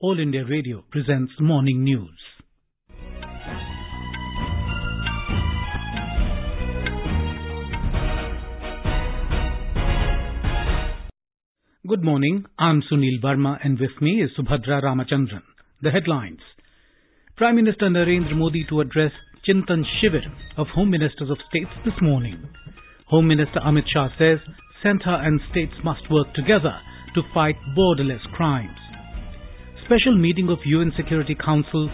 All India Radio presents Morning News. Good morning, I'm Sunil Verma and with me is Subhadra Ramachandran. The headlines. Prime Minister Narendra Modi to address Chintan Shivir of Home Ministers of States this morning. Home Minister Amit Shah says centre and states must work together to fight borderless crimes. Special meeting of UN Security Council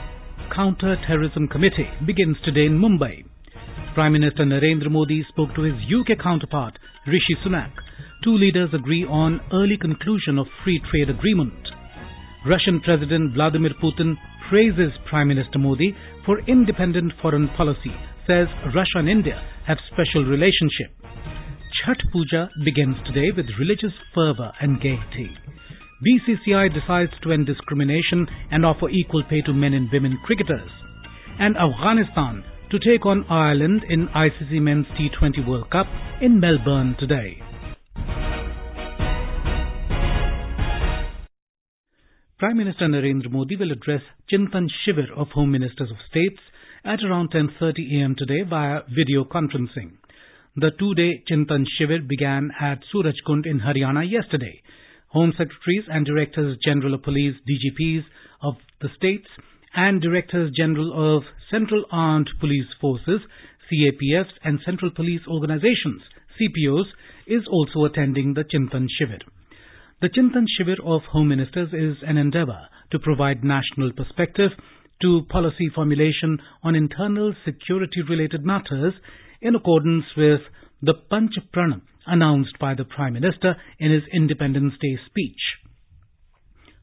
Counter-Terrorism Committee begins today in Mumbai. Prime Minister Narendra Modi spoke to his UK counterpart Rishi Sunak. Two leaders agree on early conclusion of free trade agreement. Russian President Vladimir Putin praises Prime Minister Modi for independent foreign policy, says Russia and India have special relationship. Chhath Puja begins today with religious fervour and gaiety. BCCI decides to end discrimination and offer equal pay to men and women cricketers. And Afghanistan to take on Ireland in ICC Men's T20 World Cup in Melbourne today. Prime Minister Narendra Modi will address Chintan Shivir of Home Ministers of States at around 10:30 a.m. today via video conferencing. The two-day Chintan Shivir began at Surajkund in Haryana yesterday. Home Secretaries and Directors General of Police (DGPs) of the states and Directors General of Central Armed Police Forces (CAPFs) and Central Police Organizations (CPOs) is also attending the Chintan Shivir. The Chintan Shivir of Home Ministers is an endeavour to provide national perspective to policy formulation on internal security-related matters in accordance with the Panch Pran announced by the Prime Minister in his Independence Day speech.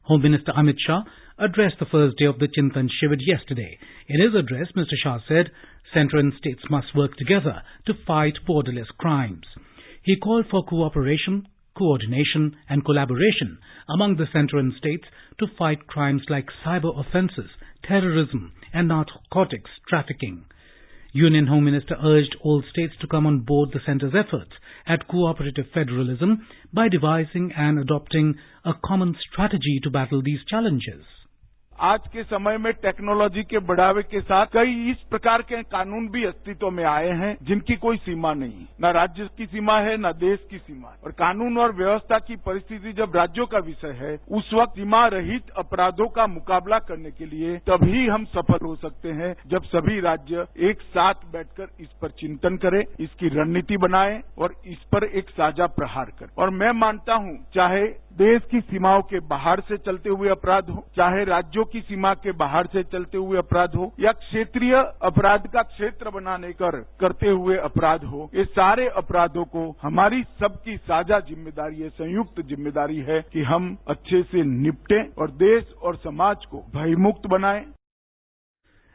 Home Minister Amit Shah addressed the first day of the Chintan Shivir yesterday. In his address, Mr. Shah said, centre and states must work together to fight borderless crimes. He called for cooperation, coordination and collaboration among the centre and states to fight crimes like cyber offences, terrorism and narcotics trafficking. Union Home Minister urged all states to come on board the centre's efforts at cooperative federalism by devising and adopting a common strategy to battle these challenges. आज के समय में technology के बढ़ावे के साथ कई इस प्रकार के कानून भी अस्तित्व में आए हैं जिनकी कोई सीमा नहीं, न राज्य की सीमा है न देश की सीमा है। और कानून और व्यवस्था की परिस्थिति जब राज्यों का विषय है, उस वक्त सीमा रहित अपराधों का मुकाबला करने के लिए तभी हम सफल हो सकते हैं जब सभी राज्य एक साथ बैठकर इस पर चिंतन करें, इसकी रणनीति बनाएं और इस पर एक साझा प्रहार करें। और मैं मानता हूं, चाहे देश की सीमाओं के बाहर से चलते हुए अपराध हो, चाहे राज्यों की सीमा के बाहर से चलते हुए अपराध हो या क्षेत्रीय अपराध का क्षेत्र बनाने करते हुए अपराध हो, ये सारे अपराधों को हमारी सबकी साझा जिम्मेदारी है, संयुक्त जिम्मेदारी है कि हम अच्छे से निपटें और देश और समाज को भयमुक्त बनाएं।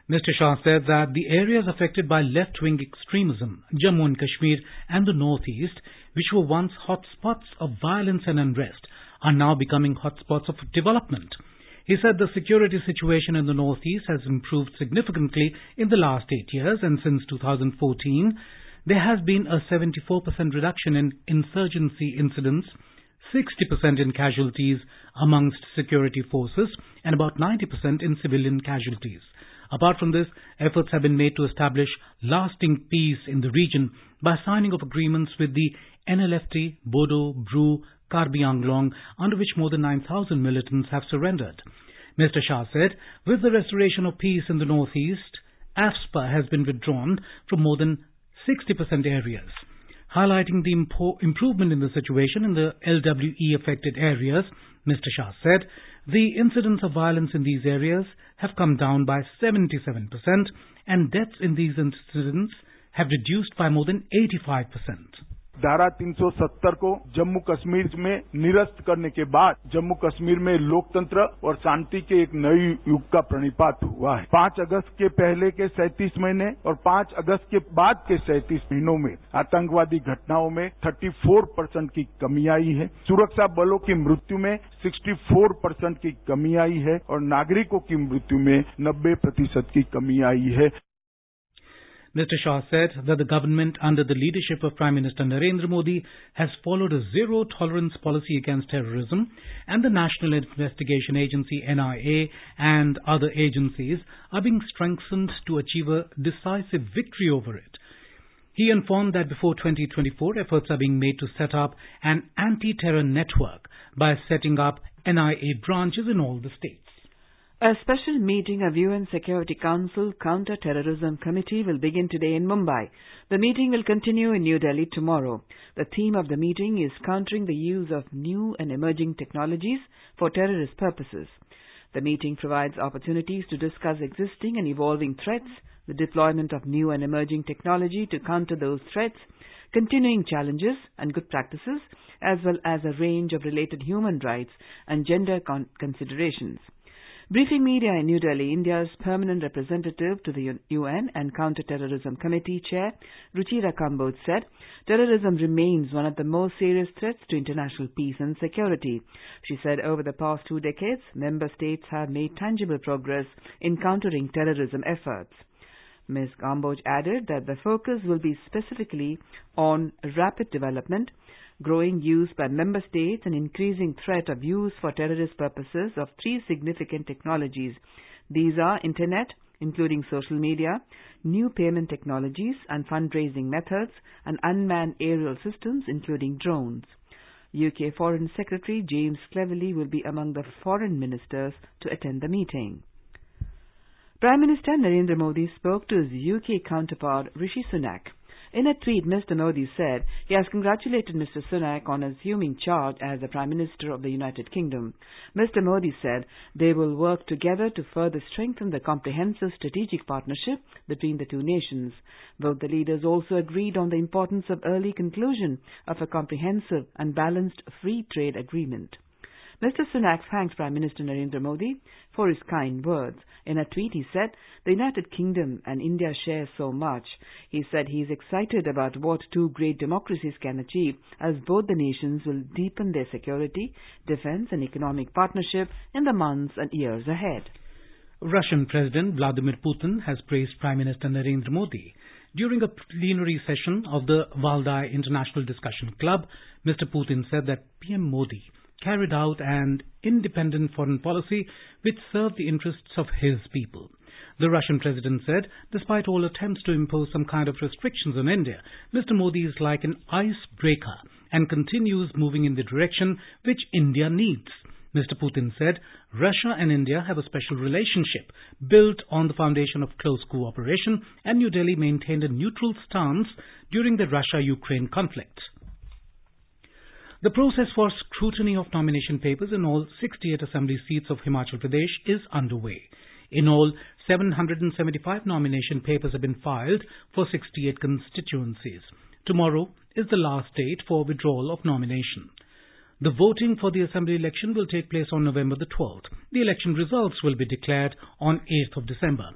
Mr. Shah said that the areas affected by left-wing extremism, Jammu and Kashmir and the Northeast, which were once hotspots of violence and unrest, are now becoming hotspots of development. He said the security situation in the Northeast has improved significantly in the last 8 years, and since 2014, there has been a 74% reduction in insurgency incidents, 60% in casualties amongst security forces, and about 90% in civilian casualties. Apart from this, efforts have been made to establish lasting peace in the region by signing of agreements with the NLFT, Bodo, Bru, Karbi Anglong, under which more than 9,000 militants have surrendered. Mr. Shah said, with the restoration of peace in the Northeast, AFSPA has been withdrawn from more than 60% areas. Highlighting the improvement in the situation in the LWE-affected areas, Mr. Shah said, the incidents of violence in these areas have come down by 77% and deaths in these incidents have reduced by more than 85%. धारा 370 को जम्मू कश्मीर में निरस्त करने के बाद जम्मू कश्मीर में लोकतंत्र और शांति के एक नए युग का प्रणिपात हुआ है। 5 अगस्त के पहले के 37 महीने और 5 अगस्त के बाद के 37 महीनों में आतंकवादी घटनाओं में 34% की कमी आई है। सुरक्षा बलों की मृत्यु में 64% की कमी आई है और नागरिकों की मृत्यु में 90% की कमी आई है। Mr. Shah said that the government under the leadership of Prime Minister Narendra Modi has followed a zero-tolerance policy against terrorism, and the National Investigation Agency NIA and other agencies are being strengthened to achieve a decisive victory over it. He informed that before 2024, efforts are being made to set up an anti-terror network by setting up NIA branches in all the states. A special meeting of UN Security Council Counter-Terrorism Committee will begin today in Mumbai. The meeting will continue in New Delhi tomorrow. The theme of the meeting is countering the use of new and emerging technologies for terrorist purposes. The meeting provides opportunities to discuss existing and evolving threats, the deployment of new and emerging technology to counter those threats, continuing challenges and good practices, as well as a range of related human rights and gender considerations. Briefing media in New Delhi, India's permanent representative to the UN and Counter-Terrorism Committee Chair, Ruchira Kamboj, said, terrorism remains one of the most serious threats to international peace and security. She said over the past 2 decades, member states have made tangible progress in countering terrorism efforts. Ms. Kamboj added that the focus will be specifically on rapid development, growing use by member states and increasing threat of use for terrorist purposes of 3 significant technologies. These are Internet, including social media, new payment technologies and fundraising methods, and unmanned aerial systems, including drones. UK Foreign Secretary James Cleverly will be among the foreign ministers to attend the meeting. Prime Minister Narendra Modi spoke to his UK counterpart Rishi Sunak. In a tweet, Mr. Modi said he has congratulated Mr. Sunak on assuming charge as the Prime Minister of the United Kingdom. Mr. Modi said they will work together to further strengthen the comprehensive strategic partnership between the two nations. Both the leaders also agreed on the importance of early conclusion of a comprehensive and balanced free trade agreement. Mr. Sunak thanked Prime Minister Narendra Modi for his kind words. In a tweet, he said, the United Kingdom and India share so much. He said he is excited about what 2 great democracies can achieve as both the nations will deepen their security, defense and economic partnership in the months and years ahead. Russian President Vladimir Putin has praised Prime Minister Narendra Modi. During a plenary session of the Valdai International Discussion Club, Mr. Putin said that PM Modi carried out an independent foreign policy which served the interests of his people. The Russian president said, despite all attempts to impose some kind of restrictions on India, Mr. Modi is like an icebreaker and continues moving in the direction which India needs. Mr. Putin said, Russia and India have a special relationship built on the foundation of close cooperation, and New Delhi maintained a neutral stance during the Russia-Ukraine conflict. The process for scrutiny of nomination papers in all 68 assembly seats of Himachal Pradesh is underway. In all, 775 nomination papers have been filed for 68 constituencies. Tomorrow is the last date for withdrawal of nomination. The voting for the assembly election will take place on November the 12th. The election results will be declared on 8th of December.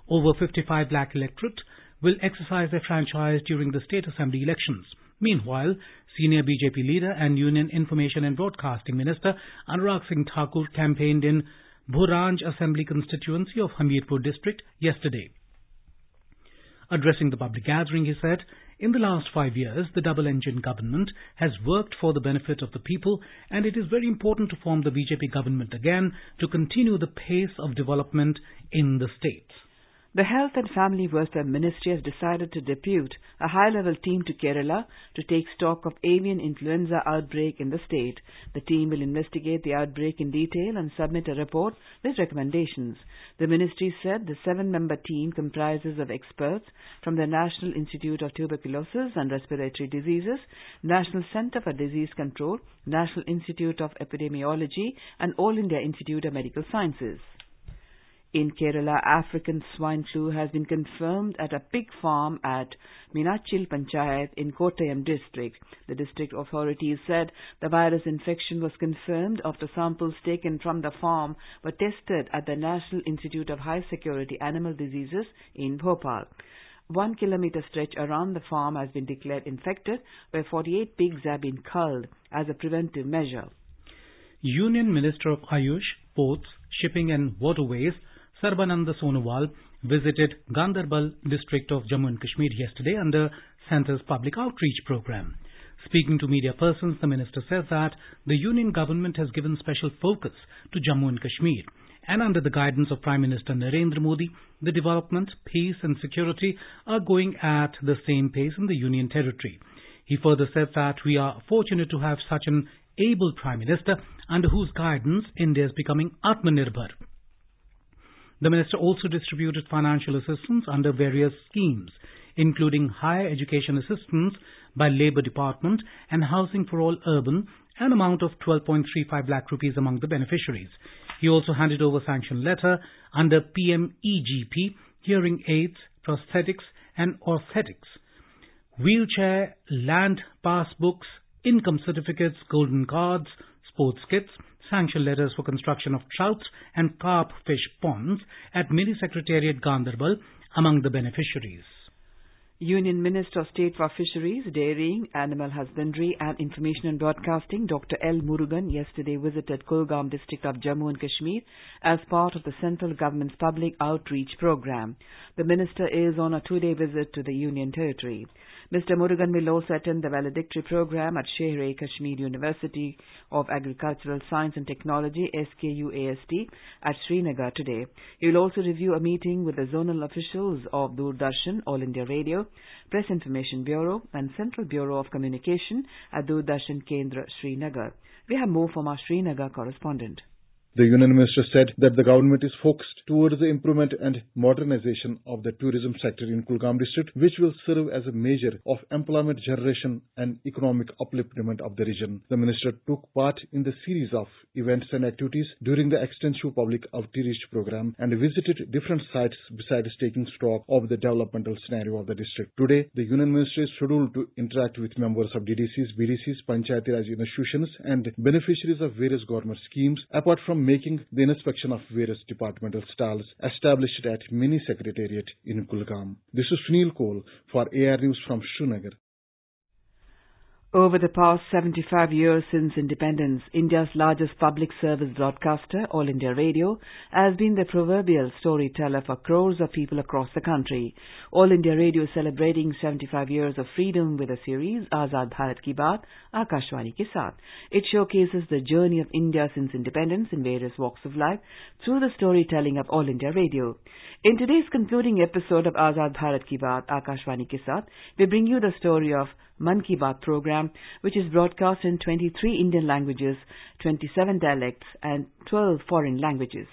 Over 55 lakh electorate will exercise their franchise during the state assembly elections. Meanwhile, senior BJP leader and Union Information and Broadcasting Minister Anurag Singh Thakur campaigned in Bhuranj Assembly constituency of Hamirpur district yesterday. Addressing the public gathering, he said, in the last 5 years, the double-engine government has worked for the benefit of the people, and it is very important to form the BJP government again to continue the pace of development in the states. The Health and Family Welfare Ministry has decided to depute a high-level team to Kerala to take stock of avian influenza outbreak in the state. The team will investigate the outbreak in detail and submit a report with recommendations. The ministry said the 7-member team comprises of experts from the National Institute of Tuberculosis and Respiratory Diseases, National Centre for Disease Control, National Institute of Epidemiology and All India Institute of Medical Sciences. In Kerala, African swine flu has been confirmed at a pig farm at Minachil Panchayat in Kottayam district. The district authorities said the virus infection was confirmed after samples taken from the farm were tested at the National Institute of High Security Animal Diseases in Bhopal. 1 kilometer stretch around the farm has been declared infected, where 48 pigs have been culled as a preventive measure. Union Minister of Ayush, Ports, Shipping and Waterways, Sarbananda Sonowal, visited Ganderbal district of Jammu and Kashmir yesterday under Centre's public outreach program. Speaking to media persons, the minister says that the union government has given special focus to Jammu and Kashmir, and under the guidance of Prime Minister Narendra Modi, the development, peace and security are going at the same pace in the union territory. He further said that we are fortunate to have such an able Prime Minister under whose guidance India is becoming Atmanirbhar. The minister also distributed financial assistance under various schemes, including higher education assistance by Labour Department and Housing for All Urban, an amount of 12.35 lakh rupees among the beneficiaries. He also handed over sanction letter under PM-EGP, hearing aids, prosthetics and orthotics, wheelchair, land passbooks, income certificates, golden cards, sports kits, sanction letters for construction of trout and carp fish ponds at Mini Secretariat Ganderbal among the beneficiaries. Union Minister of State for Fisheries, Dairying, Animal Husbandry and Information and Broadcasting, Dr. L. Murugan, yesterday visited Kulgam district of Jammu and Kashmir as part of the central government's public outreach program. The minister is on a two-day visit to the Union Territory. Mr. Murugan will also attend the valedictory program at Sher-e-Kashmir University of Agricultural Science and Technology, SKUAST, at Srinagar today. He will also review a meeting with the zonal officials of Doordarshan, All India Radio, Press Information Bureau and Central Bureau of Communication at Doordarshan Kendra, Srinagar. We have more from our Srinagar correspondent. The Union Minister said that the government is focused towards the improvement and modernization of the tourism sector in Kulgam district, which will serve as a measure of employment generation and economic upliftment of the region. The minister took part in the series of events and activities during the extensive public outreach program and visited different sites besides taking stock of the developmental scenario of the district. Today, the Union Minister is scheduled to interact with members of DDCs, BDCs, Panchayati Raj institutions and beneficiaries of various government schemes, apart from making the inspection of various departmental stalls established at Mini Secretariat in Kulgam. This is Sunil Kohl for AR News from Srinagar. Over the past 75 years since independence, India's largest public service broadcaster, All India Radio, has been the proverbial storyteller for crores of people across the country. All India Radio is celebrating 75 years of freedom with a series, Azad Bharat Ki Baat, Akashvani Ke Saath. It showcases the journey of India since independence in various walks of life through the storytelling of All India Radio. In today's concluding episode of Azad Bharat Ki Baat, Akashvani Ke Saath, we bring you the story of Man Ki Baat program, which is broadcast in 23 Indian languages, 27 dialects and 12 foreign languages.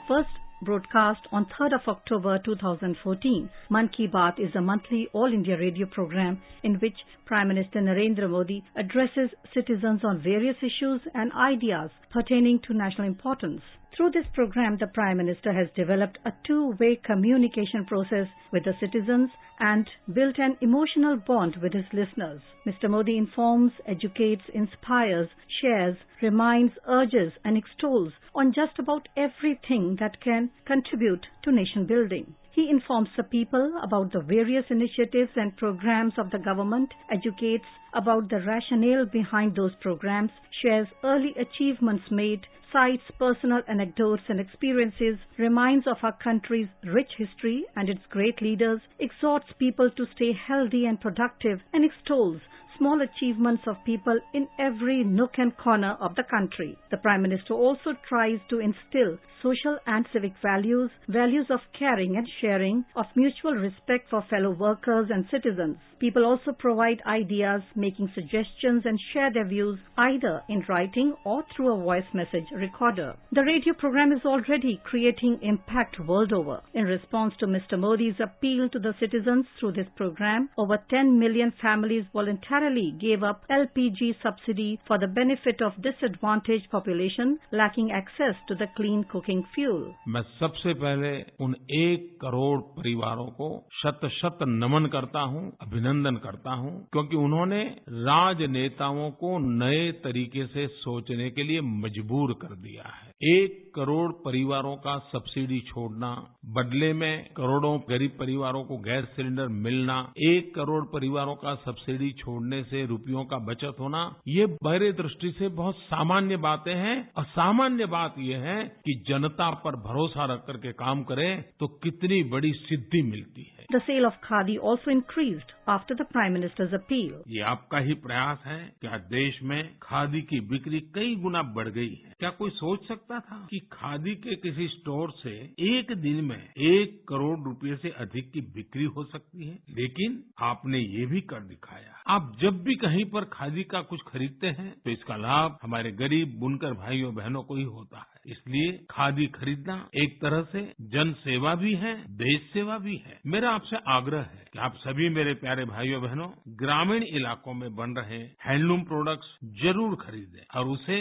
First broadcast on 3rd of October 2014, Man Ki Baat is a monthly All India radio program in which Prime Minister Narendra Modi addresses citizens on various issues and ideas pertaining to national importance. Through this program, the Prime Minister has developed a two-way communication process with the citizens and built an emotional bond with his listeners. Mr. Modi informs, educates, inspires, shares, reminds, urges and extols on just about everything that can contribute to nation building. He informs the people about the various initiatives and programs of the government, educates about the rationale behind those programs, shares early achievements made, cites personal anecdotes and experiences, reminds of our country's rich history and its great leaders, exhorts people to stay healthy and productive, and extols small achievements of people in every nook and corner of the country. The Prime Minister also tries to instill social and civic values, values of caring and sharing, of mutual respect for fellow workers and citizens. People also provide ideas, making suggestions and share their views either in writing or through a voice message recorder. The radio program is already creating impact world over. In response to Mr. Modi's appeal to the citizens through this program, over 10 million families voluntarily gave up LPG subsidy for the benefit of disadvantaged population lacking access to the clean cooking fuel. मैं सबसे पहले उन 1 करोड़ परिवारों को शत-शत नमन करता हूं, अभिनंदन करता हूं, क्योंकि उन्होंने राजनेताओं को नए तरीके से सोचने के लिए मजबूर कर दिया है। 1 करोड़ परिवारों का सब्सिडी छोड़ना बदले में करोड़ों गरीब परिवारों को गैस सिलेंडर मिलना, 1 करोड़ परिवारों का सब्सिडी छोड़ने से रुपयों का बचत होना, ये मेरी दृष्टि से बहुत सामान्य बातें हैं। और सामान्य बात यह है कि जनता पर भरोसा रख करके काम करें तो कितनी बड़ी सिद्धि मिलती है। The sale of khadi also increased after the Prime Minister's appeal. ये आपका ही प्रयास है कि आज देश में खादी की बिक्री कई गुना बढ़ गई है। क्या कोई सोच सकता था कि खादी के किसी स्टोर से एक दिन में 1 करोड़ रुपए से अधिक की बिक्री हो सकती है? लेकिन आपने ये भी कर दिखाया। आप जब भी कहीं पर खादी का कुछ खरीदते हैं तो इसका लाभ हमारे गरीब बुनकर भाइयों बहनों को ही होता है। इसलिए खादी खरीदना एक तरह से जन सेवा भी है, देश सेवा भी है। मेरा आपसे आग्रह है कि आप सभी मेरे प्यारे भाइयों बहनों ग्रामीण इलाकों में बन रहे हैंडलूम प्रोडक्ट्स जरूर खरीदें और उसे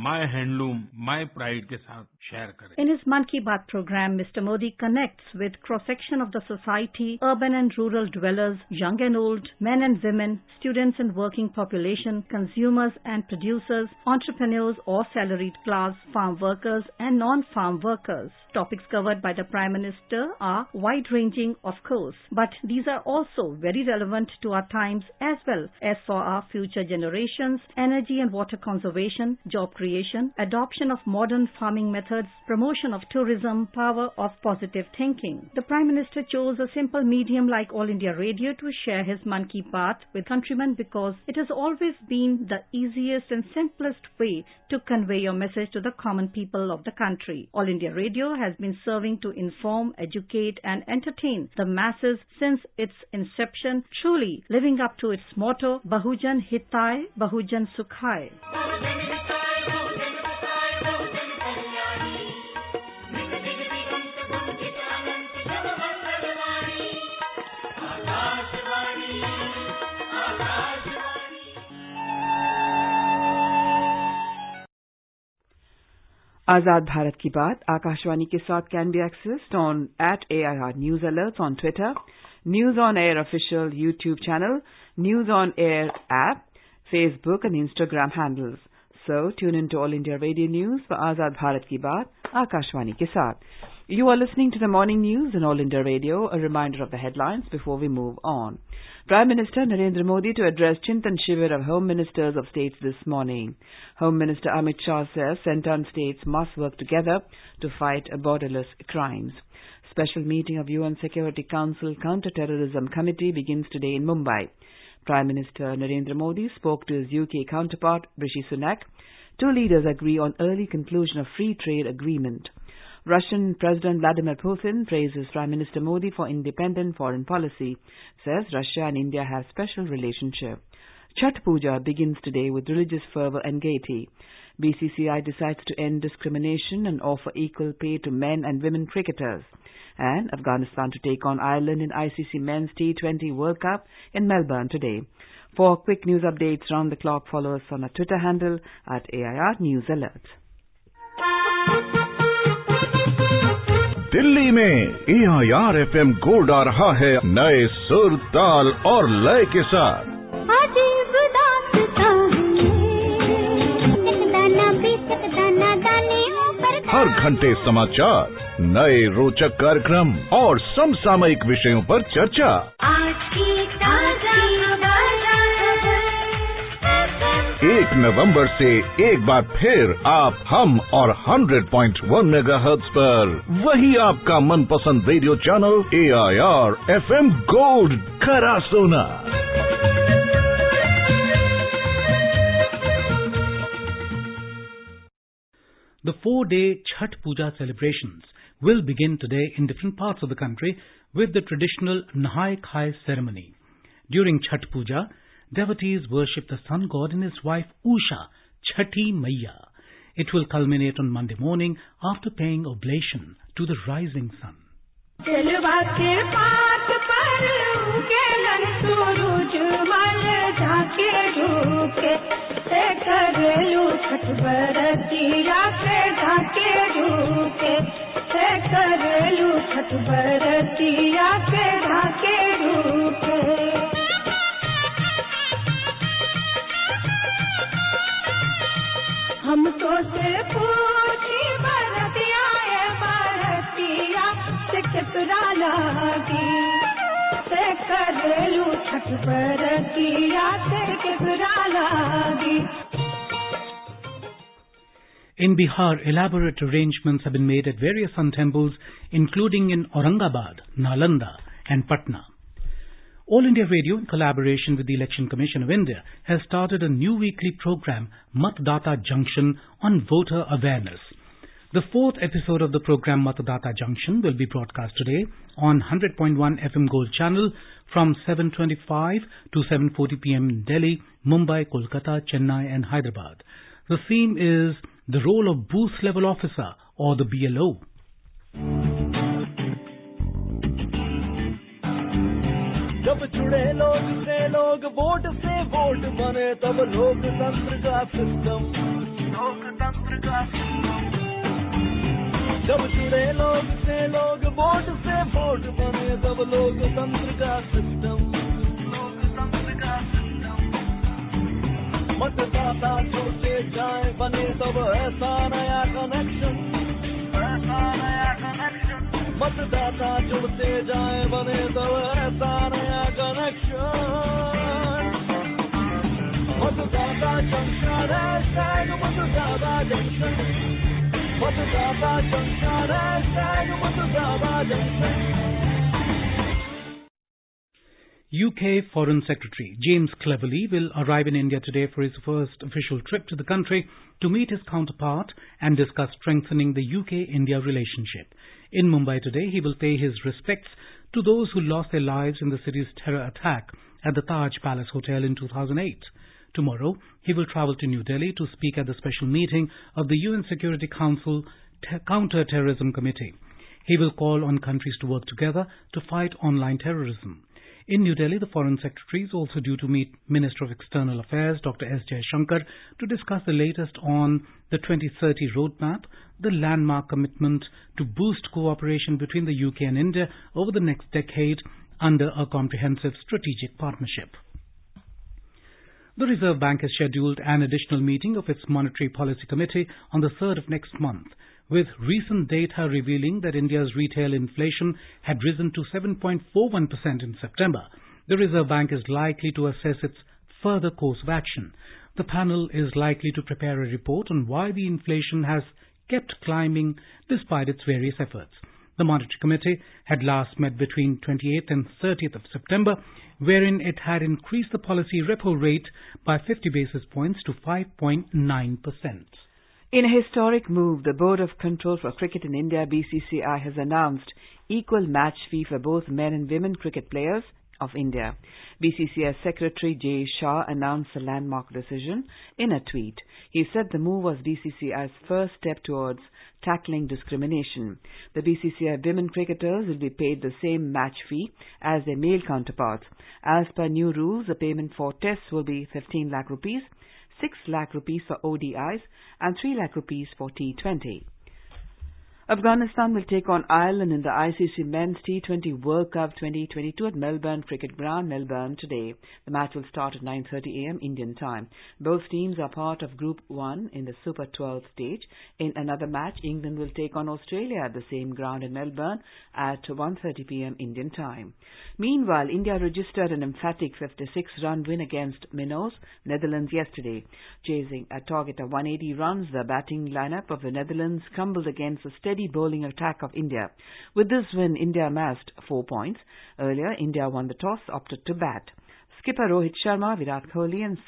#MyHandloom/MyPride के साथ शेयर करें। In his Mann Ki Baat program, Mr. Modi connects with cross-section of the society, urban and rural dwellers, young and old, men and women, students and working population, consumers and producers, entrepreneurs or salaried class, farm workers and non-farm workers. Topics covered by the Prime Minister are wide-ranging, of course, but these are also very relevant to our times as well as for our future generations: energy and water conservation, job creation, adoption of modern farming methods, promotion of tourism, power of positive thinking. The Prime Minister chose a simple medium like All India Radio to share his Mann Ki Baat with countrymen because it has always been the easiest and simplest way to convey your message to the common people of the country. All India Radio has been serving to inform, educate and entertain the masses since its inception, truly living up to its motto, Bahujan Hitai, Bahujan Sukhai. Azad Bharat Ki Baat, Akashwani ke saath can be accessed on @AIR News Alerts on Twitter, News on Air official YouTube channel, News on Air app, Facebook and Instagram handles. So tune in to All India Radio News for Azad Bharat Ki Baat, Akashwani ke saath. You are listening to the morning news on All India Radio. A reminder of the headlines before we move on. Prime Minister Narendra Modi to address Chintan Shivir of Home Ministers of States this morning. Home Minister Amit Shah says centre and states must work together to fight borderless crimes. Special meeting of UN Security Council Counter-Terrorism Committee begins today in Mumbai. Prime Minister Narendra Modi spoke to his UK counterpart Rishi Sunak. Two leaders agree on early conclusion of free trade agreement. Russian President Vladimir Putin praises Prime Minister Modi for independent foreign policy, says Russia and India have special relationship. Chhath Puja begins today with religious fervour and gaiety. BCCI decides to end discrimination and offer equal pay to men and women cricketers. And Afghanistan to take on Ireland in ICC Men's T20 World Cup in Melbourne today. For quick news updates round the clock, follow us on our Twitter handle @AIR News Alert. Delhi में AIR FM gold आ रहा है नए सुर, ताल और लय के साथ। हर घंटे समाचार, नए रोचक कार्यक्रम और समसामयिक विषयों पर चर्चा। 1 नवंबर से एक बार फिर आप, हम और 100.1 मेगाहर्ट्ज पर वही आपका मनपसंद radio channel AIR FM gold खरा सोना। The 4-day Chhath Puja celebrations will begin today in different parts of the country with the traditional Nahai Khai ceremony. During Chhath Puja, devotees worship the sun god and his wife Usha, Chhati Maiya. It will culminate on Monday morning after paying oblation to the rising sun. हमको से पूछी बरतिया केतरा लागी से करेलू छठ पर किया से केतरा लागी. In Bihar, elaborate arrangements have been made at various sun temples, including in Aurangabad, Nalanda and Patna. All India Radio, in collaboration with the Election Commission of India, has started a new weekly program, Matdata Junction, on voter awareness. The fourth episode of the program Matdata Junction will be broadcast today on 100.1 FM Gold channel from 7:25 to 7:40 p.m. in Delhi, Mumbai, Kolkata, Chennai and Hyderabad. The theme is the role of booth level officer or the BLO. जब जुड़े लोग से लोग vote से vote बने तब लोकतंत्र का सिस्टम जब जुड़े लोग से लोग वोट से वोट बने तब लोकतंत्र का सिस्टम मतदाता जुड़ते जाए बने तब ऐसा नया कनेक्शन मतदाता जुड़ते जाए बने तब ऐसा नया कनेक्शन मतदाता जंक्शन मतदाता जंक्शन मतदाता जंक्शन मतदाता junction. UK Foreign Secretary James Cleverly will arrive in India today for his first official trip to the country to meet his counterpart and discuss strengthening the UK-India relationship. In Mumbai today, he will pay his respects to those who lost their lives in the city's terror attack at the Taj Palace Hotel in 2008. Tomorrow, he will travel to New Delhi to speak at the special meeting of the UN Security Council Counter-Terrorism Committee. He will call on countries to work together to fight online terrorism. In New Delhi, the Foreign Secretary is also due to meet Minister of External Affairs, Dr. S. Jaishankar, to discuss the latest on the 2030 roadmap, the landmark commitment to boost cooperation between the UK and India over the next decade under a comprehensive strategic partnership. The Reserve Bank has scheduled an additional meeting of its Monetary Policy Committee on the 3rd of next month, with recent data revealing that India's retail inflation had risen to 7.41% in September. The Reserve Bank is likely to assess its further course of action. The panel is likely to prepare a report on why the inflation has kept climbing despite its various efforts. The Monetary Committee had last met between 28th and 30th of September, wherein it had increased the policy repo rate by 50 basis points to 5.9%. In a historic move, the Board of Control for Cricket in India, BCCI, has announced equal match fee for both men and women cricket players of India. BCCI Secretary J. Shah announced the landmark decision in a tweet. He said the move was BCCI's first step towards tackling discrimination. The BCCI women cricketers will be paid the same match fee as their male counterparts. As per new rules, the payment for tests will be 15 lakh rupees, 6 lakh rupees for ODIs and 3 lakh rupees for T20. Afghanistan will take on Ireland in the ICC Men's T20 World Cup 2022 at Melbourne Cricket Ground, Melbourne today. The match will start at 9:30 a.m. Indian time. Both teams are part of Group 1 in the Super 12 stage. In another match, England will take on Australia at the same ground in Melbourne at 1:30 p.m. Indian time. Meanwhile, India registered an emphatic 56-run win against Minnows, Netherlands yesterday. Chasing a target of 180 runs, the batting lineup of the Netherlands crumbled against the steady bowling attack of India. With this win, India amassed 4 points. Earlier, India won the toss, opted to bat. Skipper Rohit Sharma, Virat Kohli and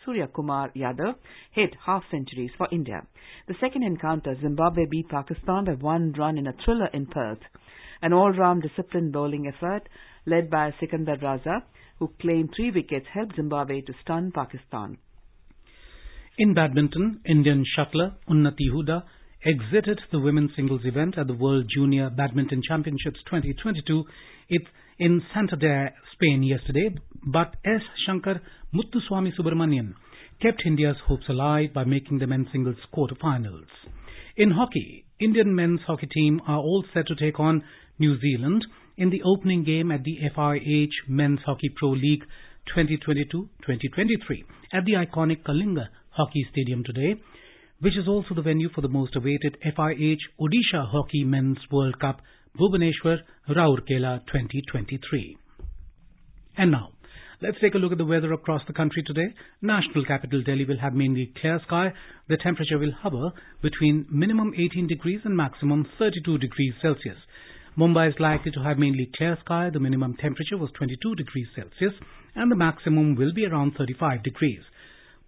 Surya Kumar Yadav hit half-centuries for India. The second encounter, Zimbabwe beat Pakistan by 1 run in a thriller in Perth. An all-round disciplined bowling effort led by Sikandar Raza, who claimed 3 wickets, helped Zimbabwe to stun Pakistan. In badminton, Indian shuttler Unnati Huda exited the women's singles event at the World Junior Badminton Championships 2022 in Santander, Spain yesterday, but S. Shankar Muthuswamy Subramanian kept India's hopes alive by making the men's singles quarter-finals. In hockey, Indian men's hockey team are all set to take on New Zealand in the opening game at the FIH Men's Hockey Pro League 2022-2023 at the iconic Kalinga Hockey Stadium today, which is also the venue for the most awaited FIH Odisha Hockey Men's World Cup Bhubaneswar, Rourkela 2023. And now, let's take a look at the weather across the country today. National capital Delhi will have mainly clear sky. The temperature will hover between minimum 18 degrees and maximum 32 degrees Celsius. Mumbai is likely to have mainly clear sky. The minimum temperature was 22 degrees Celsius and the maximum will be around 35 degrees.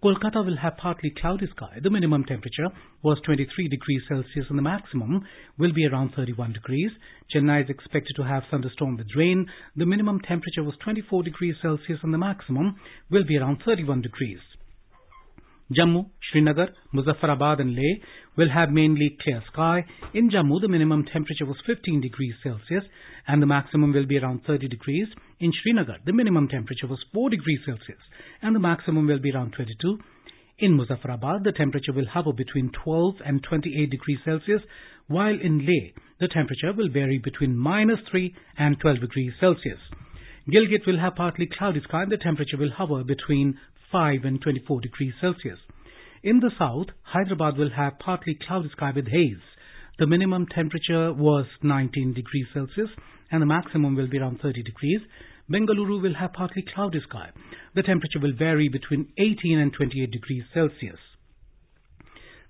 Kolkata will have partly cloudy sky. The minimum temperature was 23 degrees Celsius and the maximum will be around 31 degrees. Chennai is expected to have thunderstorm with rain. The minimum temperature was 24 degrees Celsius and the maximum will be around 31 degrees. Jammu, Srinagar, Muzaffarabad and Leh will have mainly clear sky. In Jammu, the minimum temperature was 15 degrees Celsius and the maximum will be around 30 degrees. In Srinagar, the minimum temperature was 4 degrees Celsius and the maximum will be around 22. In Muzaffarabad, the temperature will hover between 12 and 28 degrees Celsius, while in Leh, the temperature will vary between -3 and 12 degrees Celsius. Gilgit will have partly cloudy sky and the temperature will hover between 5 and 24 degrees Celsius. In the south, Hyderabad will have partly cloudy sky with haze. The minimum temperature was 19 degrees Celsius and the maximum will be around 30 degrees. Bengaluru will have partly cloudy sky. The temperature will vary between 18 and 28 degrees Celsius.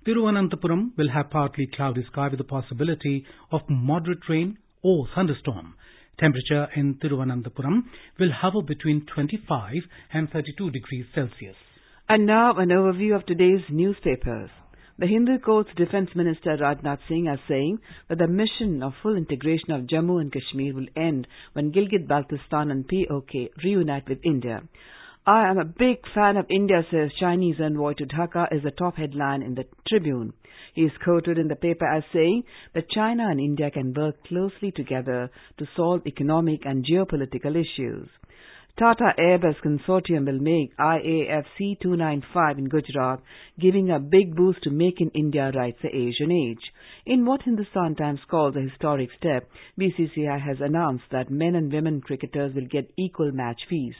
Thiruvananthapuram will have partly cloudy sky with the possibility of moderate rain or thunderstorm. Temperature in Thiruvananthapuram will hover between 25 and 32 degrees Celsius. And now an overview of today's newspapers. The Hindu Court's Defence Minister Rajnath Singh is saying that the mission of full integration of Jammu and Kashmir will end when Gilgit-Baltistan and POK reunite with India. I am a big fan of India, says Chinese envoy to Dhaka, is the top headline in the Tribune. He is quoted in the paper as saying that China and India can work closely together to solve economic and geopolitical issues. Tata Airbus Consortium will make IAF C295 in Gujarat, giving a big boost to Make in India, writes the Asian Age. In what Hindustan Times calls a historic step, BCCI has announced that men and women cricketers will get equal match fees.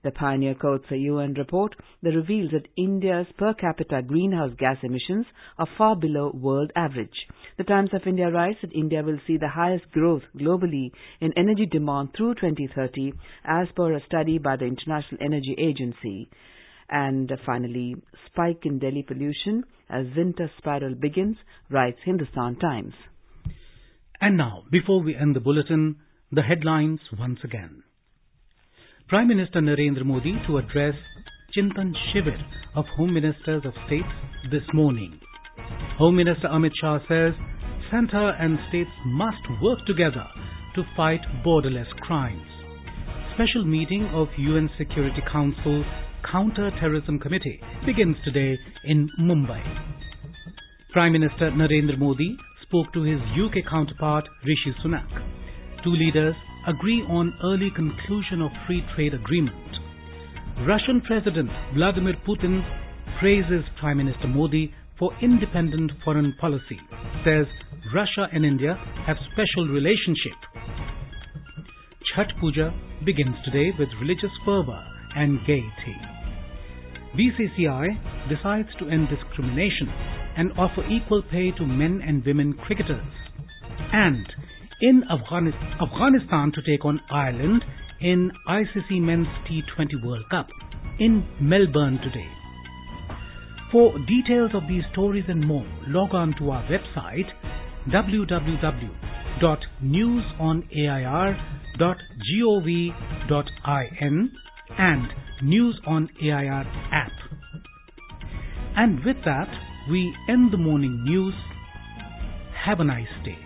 The Pioneer quotes a UN report that reveals that India's per capita greenhouse gas emissions are far below world average. The Times of India writes that India will see the highest growth globally in energy demand through 2030 as per a study by the International Energy Agency. And finally, spike in Delhi pollution as winter spiral begins, writes Hindustan Times. And now, before we end the bulletin, the headlines once again. Prime Minister Narendra Modi to address Chintan Shivir of Home Ministers of States this morning. Home Minister Amit Shah says Centre and states must work together to fight borderless crimes. Special meeting of UN Security Council Counter-Terrorism Committee begins today in Mumbai. Prime Minister Narendra Modi spoke to his UK counterpart Rishi Sunak. Two leaders agree on early conclusion of free trade agreement. Russian President Vladimir Putin praises Prime Minister Modi for independent foreign policy, says Russia and India have special relationship. Chhath Puja begins today with religious fervor and gaiety. BCCI decides to end discrimination and offer equal pay to men and women cricketers. And in Afghanistan to take on Ireland in ICC Men's T20 World Cup in Melbourne today. For details of these stories and more, log on to our website www.newsonair.gov.in and News on AIR app. And with that, we end the morning news. Have a nice day.